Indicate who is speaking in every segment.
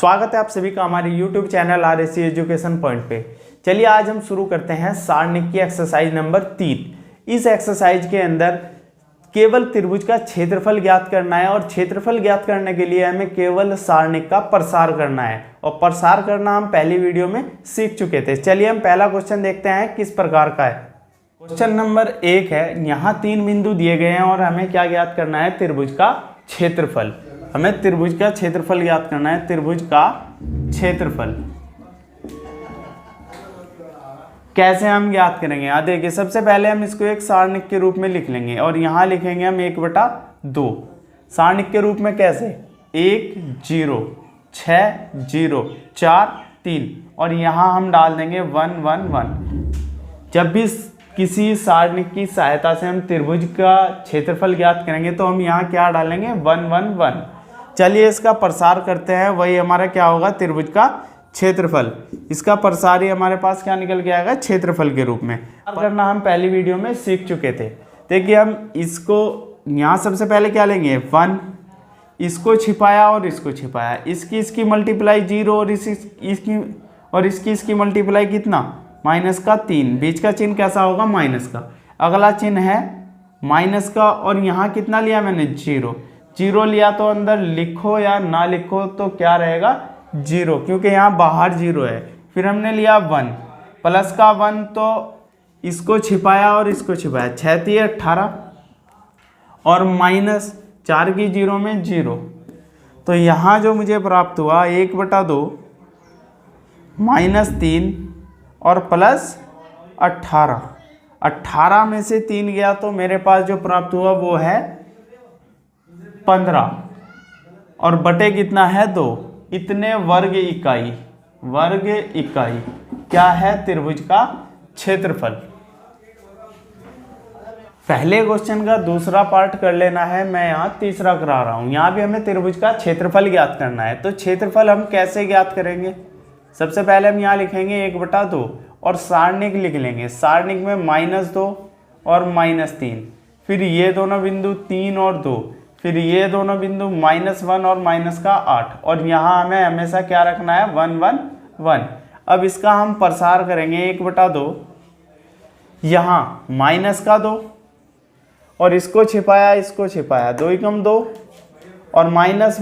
Speaker 1: स्वागत है आप सभी का हमारे YouTube channel RSC education point पे। चलिए आज हम शुरू करते हैं सारणिक की एक्सरसाइज नंबर 3। इस एक्सरसाइज के अंदर केवल त्रिभुज का क्षेत्रफल ज्ञात करना है और क्षेत्रफल ज्ञात करने के लिए हमें केवल सारणिक का प्रसार करना है और प्रसार करना हम पहली वीडियो में सीख चुके थे। चलिए हम पहला क्वेश्चन देखते हैं किस प्रकार का है। क्वेश्चन नंबर 1 है, यहाँ 3 बिंदु दिए गए हैं और हमें क्या ज्ञात करना है? त्रिभुज का क्षेत्रफल। हमें त्रिभुज का क्षेत्रफल ज्ञात करना है। त्रिभुज का क्षेत्रफल कैसे हम ज्ञात करेंगे? यहाँ देखिए, सबसे पहले हम इसको एक सारणिक के रूप में लिख लेंगे और यहाँ लिखेंगे हम 1/2। सारणिक के रूप में कैसे? 1 0 6 0 4 3 और यहाँ हम डाल देंगे 1 1 1। जब भी किसी सारणिक की सहायता से हम त्रिभुज का क्षेत्रफल ज्ञात करेंगे तो हम यहाँ क्या डालेंगे? 1 1 1। चलिए इसका प्रसार करते हैं, वही हमारा क्या होगा? त्रिभुज का क्षेत्रफल। इसका प्रसार ही हमारे पास क्या निकल के आएगा? क्षेत्रफल के रूप में। करना हम पहली वीडियो में सीख चुके थे। देखिए हम इसको यहाँ सबसे पहले क्या लेंगे? 1, इसको छिपाया और इसको छिपाया, इसकी मल्टीप्लाई 0 और इसकी मल्टीप्लाई कितना? -3। बीच का चिन्ह कैसा होगा? माइनस का। अगला चिन्ह है माइनस का और यहाँ कितना लिया मैंने? 0 लिया तो अंदर लिखो या ना लिखो तो क्या रहेगा? 0, क्योंकि यहाँ बाहर 0 है। फिर हमने लिया 1 प्लस का 1 तो इसको छिपाया और इसको छिपाया, 6 3 18 और -4 की 0 में 0। तो यहाँ जो मुझे प्राप्त हुआ 1/2 -3 और प्लस 18 में से 3 गया तो मेरे पास जो प्राप्त हुआ वो है 15 और बटे कितना है? 2। इतने वर्ग इकाई क्या है? त्रिभुज का क्षेत्रफल। पहले क्वेश्चन का दूसरा पार्ट कर लेना है, मैं यहाँ तीसरा करा रहा हूँ। यहाँ भी हमें त्रिभुज का क्षेत्रफल ज्ञात करना है। तो क्षेत्रफल हम कैसे ज्ञात करेंगे? सबसे पहले हम यहाँ लिखेंगे 1/2 और सारणिक लिख लेंगे। सारणिक में -2 और -3, फिर ये दोनों बिंदु 3 और 2, फिर ये दोनों बिंदु -1 और -8 और यहाँ हमें हमेशा क्या रखना है? 1 1 1। अब इसका हम प्रसार करेंगे 1/2, यहाँ -2 और इसको छिपाया 2 × 2 और माइनस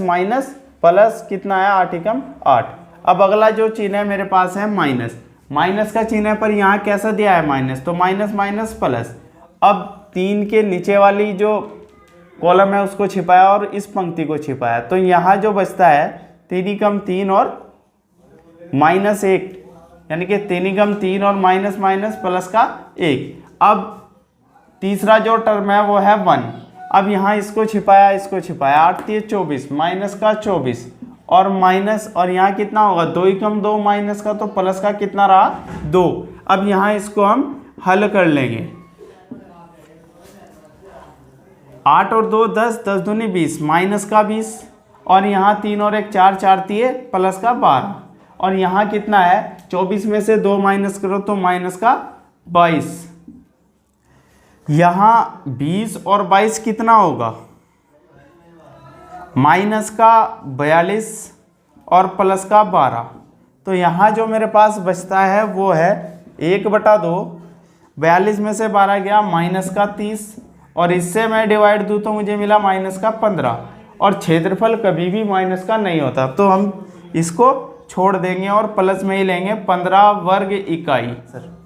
Speaker 1: प्लस कितना है? 8 × 8। अब अगला जो चिन्ह है मेरे पास है माइनस का चिन्ह है, पर यहाँ कैसा दिया है? माइनस, तो माइनस प्लस। अब 3 के नीचे वाली जो कॉलम है उसको छिपाया और इस पंक्ति को छिपाया, तो यहाँ जो बचता है 3 × 3 और -1, यानी कि 3 × 3 और माइनस प्लस का 1। अब तीसरा जो टर्म है वो है 1। अब यहाँ इसको छिपाया 8 3 24 माइनस का 24 और माइनस, और यहाँ कितना होगा? 2 × 2 माइनस का, तो प्लस का कितना रहा? 2। अब यहाँ इसको हम हल कर लेंगे। 8 और 2 10, 10 दूनी 20, माइनस का 20 और यहाँ 3 और 1 4, 4 3 प्लस का 12 और यहाँ कितना है? 24 में से 2 माइनस करो तो माइनस का 22। यहाँ 20 और 22 कितना होगा? माइनस का 42 और प्लस का 12। तो यहाँ जो मेरे पास बचता है वो है 1/2, 42 में से 12 गया माइनस का 30 और इससे मैं डिवाइड दूँ तो मुझे मिला -15 और क्षेत्रफल कभी भी माइनस का नहीं होता, तो हम इसको छोड़ देंगे और प्लस में ही लेंगे 15 वर्ग इकाई। सर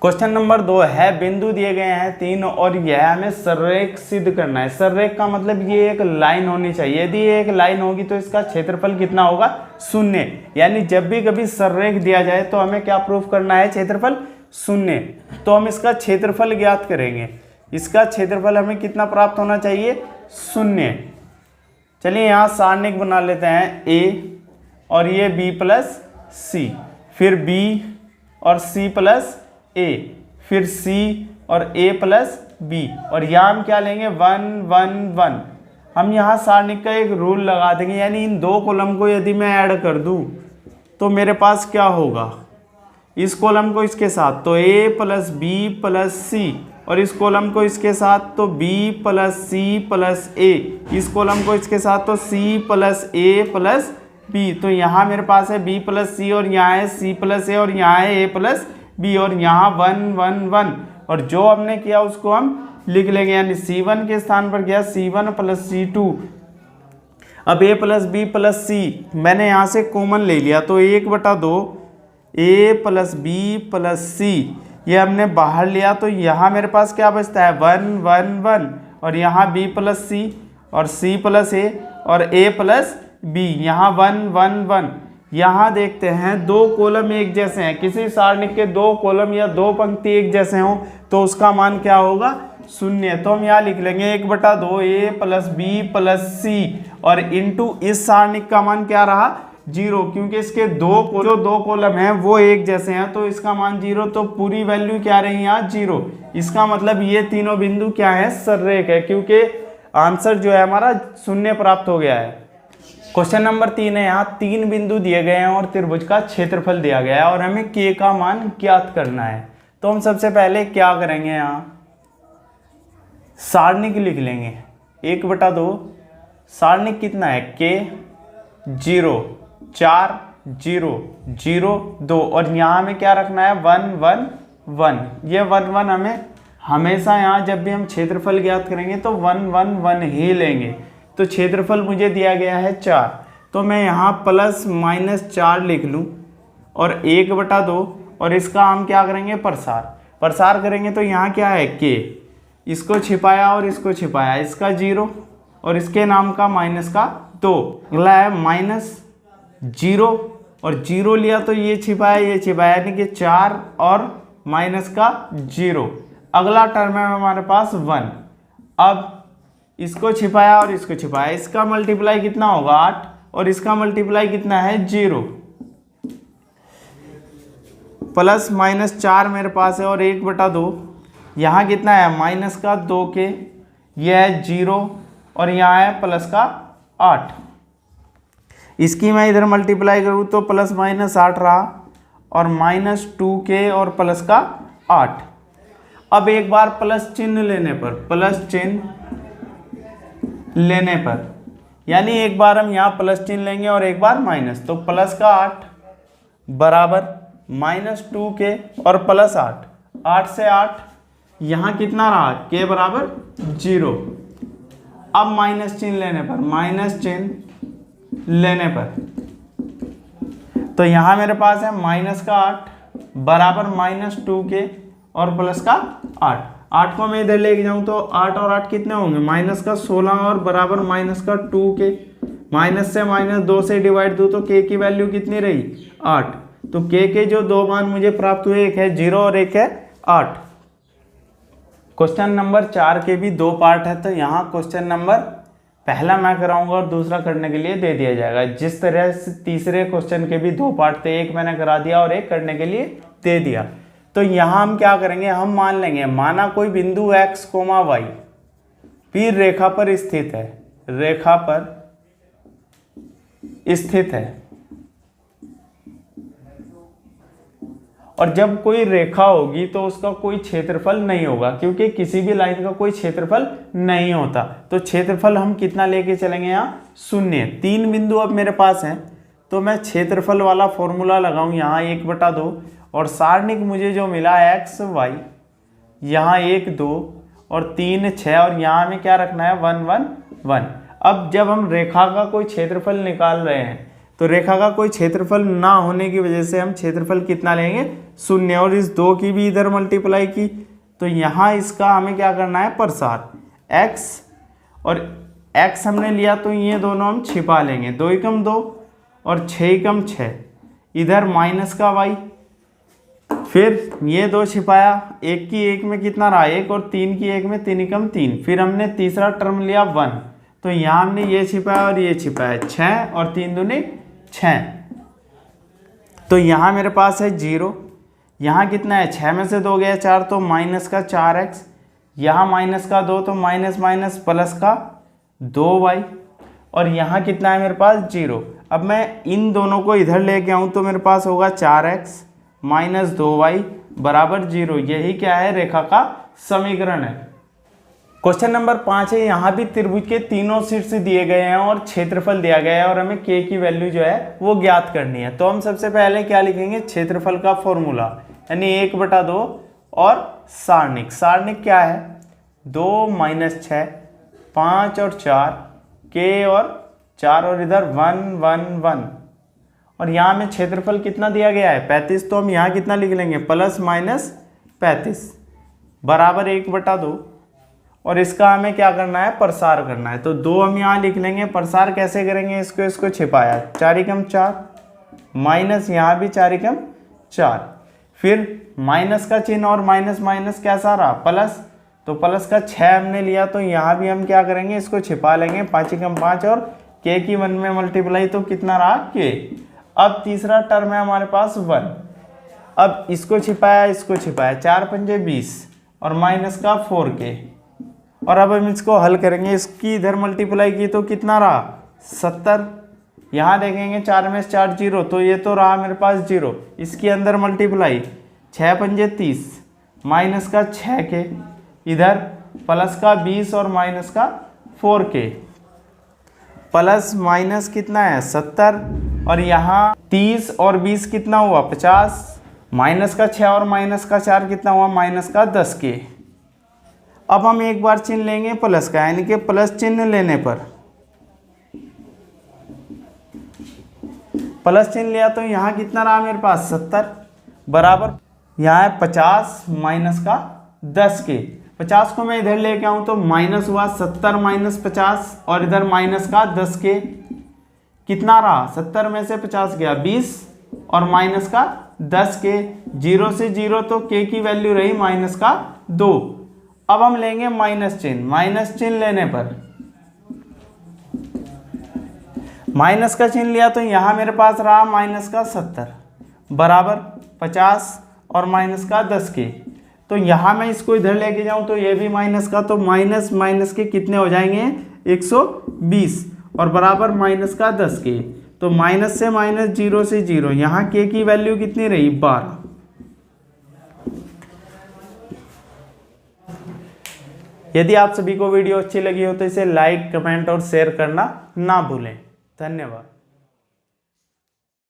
Speaker 1: क्वेश्चन नंबर 2 है, बिंदु दिए गए हैं 3 और यह हमें सररेख सिद्ध करना है। सररेख का मतलब ये एक लाइन होनी चाहिए। यदि ये एक लाइन होगी तो इसका क्षेत्रफल कितना होगा? 0। यानी जब भी कभी सररेख दिया जाए तो हमें क्या प्रूफ करना है? क्षेत्रफल 0। तो हम इसका क्षेत्रफल ज्ञात करेंगे। इसका क्षेत्रफल हमें कितना प्राप्त होना चाहिए? 0। चलिए यहाँ सारणिक बना लेते हैं A और ये B + C, फिर B और C + A, फिर C और A + B और यहाँ हम क्या लेंगे? 1 1 1। हम यहाँ सारणिक का एक रूल लगा देंगे, यानी इन 2 कॉलम को यदि मैं ऐड कर दूँ तो मेरे पास क्या होगा? इस कॉलम को इसके साथ, तो A + B + C और इस कॉलम को इसके साथ तो b प्लस सी प्लस ए, इस कॉलम को इसके साथ तो c प्लस ए प्लस बी। तो यहाँ मेरे पास है b प्लस सी और यहाँ है c प्लस ए और यहाँ है a प्लस बी और यहाँ 1 1 1 और जो हमने किया उसको हम लिख लेंगे, यानी c1 के स्थान पर गया c1 प्लस c2। अब a प्लस बी प्लस सी मैंने यहाँ से कॉमन ले लिया तो 1/2 a प्लस बी प्लस सी ये हमने बाहर लिया तो यहाँ मेरे पास क्या बचता है 1 1 1 और यहाँ b प्लस सी और c प्लस ए और a प्लस बी, यहाँ 1 1 1। यहाँ देखते हैं दो कॉलम एक जैसे हैं, किसी सारणी के दो कॉलम या दो पंक्ति एक जैसे हों तो उसका मान क्या होगा 0। तो हम यहाँ लिख लेंगे 1/2 a प्लस बी प्लस सी और इंटू इस सारणी का मान क्या रहा 0, क्योंकि इसके जो दो कॉलम हैं वो एक जैसे हैं तो इसका मान 0। तो पूरी वैल्यू क्या रही यहाँ 0। इसका मतलब ये तीनों बिंदु क्या है सररेख है, क्योंकि आंसर जो है हमारा 0 प्राप्त हो गया है। क्वेश्चन नंबर 3 है, यहाँ 3 बिंदु दिए गए हैं और त्रिभुज का क्षेत्रफल दिया गया है और हमें k का मान ज्ञात करना है। तो हम सबसे पहले क्या करेंगे, यहाँ सारणिक लिख लेंगे 1/2। सारणिक कितना है k 0 4 0 0 2 और यहाँ हमें क्या रखना है 1 1 1। ये 1 1 हमें हमेशा यहाँ जब भी हम क्षेत्रफल ज्ञात करेंगे तो 1 1 1 ही लेंगे। तो क्षेत्रफल मुझे दिया गया है 4, तो मैं यहाँ प्लस माइनस 4 लिख लूँ और 1/2 और इसका हम क्या करेंगे प्रसार करेंगे। तो यहाँ क्या है k, इसको छिपाया और इसको छिपाया, इसका 0 और इसके नाम का माइनस का 2। अगला है -0 और 0 लिया तो ये छिपाया यानी कि 4 और माइनस का 0। अगला टर्म है हमारे पास 1। अब इसको छिपाया और इसको छिपाया, इसका मल्टीप्लाई कितना होगा 8 और इसका मल्टीप्लाई कितना है 0। प्लस माइनस 4 मेरे पास है और 1/2 यहाँ कितना है माइनस का 2k, यह है 0 और यहाँ है प्लस का 8। इसकी मैं इधर मल्टीप्लाई करूँ तो प्लस माइनस 8 रहा और -2k और प्लस का 8। अब एक बार प्लस चिन्ह लेने पर यानी एक बार हम यहाँ प्लस चिन्ह लेंगे और एक बार माइनस, तो प्लस का 8 बराबर -2k और प्लस 8, 8 से 8 यहाँ कितना रहा k बराबर 0। अब माइनस चिन्ह लेने पर तो यहाँ मेरे पास है माइनस का 8 बराबर -2k और प्लस का 8। 8 को मैं इधर लेके जाऊँ तो 8 और 8 कितने होंगे माइनस का 16 और बराबर माइनस का 2k। माइनस से -2 से डिवाइड दूँ तो k की वैल्यू कितनी रही 8। तो k के जो दो मान मुझे प्राप्त हुए, एक है 0 और एक है 8। क्वेश्चन नंबर 4 के भी 2 पार्ट है, तो यहाँ क्वेश्चन नंबर पहला मैं कराऊंगा और दूसरा करने के लिए दे दिया जाएगा। जिस तरह से तीसरे क्वेश्चन के भी 2 पार्ट थे, एक मैंने करा दिया और एक करने के लिए दे दिया। तो यहाँ हम क्या करेंगे, हम मान लेंगे, माना कोई बिंदु x, y P रेखा पर स्थित है और जब कोई रेखा होगी तो उसका कोई क्षेत्रफल नहीं होगा, क्योंकि किसी भी लाइन का कोई क्षेत्रफल नहीं होता। तो क्षेत्रफल हम कितना लेके चलेंगे यहाँ 0। 3 बिंदु अब मेरे पास हैं तो मैं क्षेत्रफल वाला फॉर्मूला लगाऊं यहाँ 1/2 और सारणिक मुझे जो मिला x y यहाँ 1 2 और 3 6 और यहाँ हमें क्या रखना है 1 1 1। अब जब हम रेखा का कोई क्षेत्रफल निकाल रहे हैं तो रेखा का कोई क्षेत्रफल ना होने की वजह से हम क्षेत्रफल कितना लेंगे 0 और इस 2 की भी इधर मल्टीप्लाई की तो यहाँ इसका हमें क्या करना है प्रसार x और x हमने लिया तो ये दोनों हम छिपा लेंगे, 2 एकम 2 और 6 एकम 6, इधर माइनस का y, फिर ये 2 छिपाया, 1 की 1 में कितना रहा 1 और 3 की 1 में 3 एकम 3, फिर हमने तीसरा टर्म लिया 1 तो यहाँ हमने ये छिपाया और ये छिपाया 6 और 3 दूनी 6। तो यहाँ मेरे पास है 0, यहाँ कितना है 6 में से 2 गया 4 तो माइनस का 4x, यहाँ माइनस का 2 तो माइनस माइनस प्लस का 2y और यहाँ कितना है मेरे पास 0। अब मैं इन दोनों को इधर लेके आऊँ तो मेरे पास होगा 4x माइनस 2y बराबर 0। यही क्या है रेखा का समीकरण है। क्वेश्चन नंबर 5 है, यहाँ भी त्रिभुज के तीनों शीर्ष दिए गए हैं और क्षेत्रफल दिया गया है और हमें k की वैल्यू जो है वो ज्ञात करनी है। तो हम सबसे पहले क्या लिखेंगे, क्षेत्रफल का फॉर्मूला यानी 1/2 और सारणिक। सारणिक क्या है, 2 - 6, 5 और 4, k और 4 और इधर 1 1 1 और यहाँ में क्षेत्रफल कितना दिया गया है 35। तो हम यहाँ कितना लिख लेंगे ±35 बराबर 1/2 और इसका हमें क्या करना है, प्रसार करना है। तो 2 हम यहाँ लिख लेंगे। प्रसार कैसे करेंगे, इसको छिपाया 4 × 4 माइनस यहाँ भी 4 × 4, फिर माइनस का चिन्ह और माइनस माइनस कैसा रहा प्लस, तो प्लस का 6 हमने लिया तो यहाँ भी हम क्या करेंगे, इसको छिपा लेंगे 5 × 5 और k की 1 में मल्टीप्लाई तो कितना रहा k। अब तीसरा टर्म है हमारे पास 1, अब इसको छिपाया 4 × 5 = 20 और माइनस का 4k और अब हम इसको हल करेंगे, इसकी इधर मल्टीप्लाई की तो कितना रहा 70। यहाँ देखेंगे 4 में 4 0 तो ये तो रहा मेरे पास 0, इसके अंदर मल्टीप्लाई 6 × 5 = 30 माइनस का 6k इधर प्लस का 20 और माइनस का 4k प्लस माइनस कितना है 70 और यहाँ 30 और 20 कितना हुआ 50 माइनस का 6 और माइनस का 4 कितना हुआ माइनस का 10k। अब हम एक बार चिन्ह लेंगे प्लस का यानी कि प्लस चिन्ह लेने पर प्लस चिन्ह लिया तो यहाँ कितना रहा मेरे पास 70 बराबर यहाँ है 50 माइनस का 10k। 50 को मैं इधर लेके आऊँ तो माइनस हुआ 70 - 50 और इधर माइनस का 10k कितना रहा 70 में से 50 गया 20 और माइनस का 10k। 0 से 0 तो k की वैल्यू रही माइनस का 2। अब हम लेंगे माइनस चिन्ह लेने पर माइनस का चिन्ह लिया तो यहाँ मेरे पास रहा माइनस का 70 बराबर 50 और माइनस का 10k। तो यहाँ मैं इसको इधर लेके जाऊँ तो ये भी माइनस का, तो माइनस माइनस के कितने हो जाएंगे 120 और बराबर माइनस का 10k। तो माइनस से माइनस 0 से 0 यहाँ k की वैल्यू कितनी रही 12। यदि आप सभी को वीडियो अच्छी लगी हो तो इसे लाइक कमेंट और शेयर करना ना भूलें। धन्यवाद।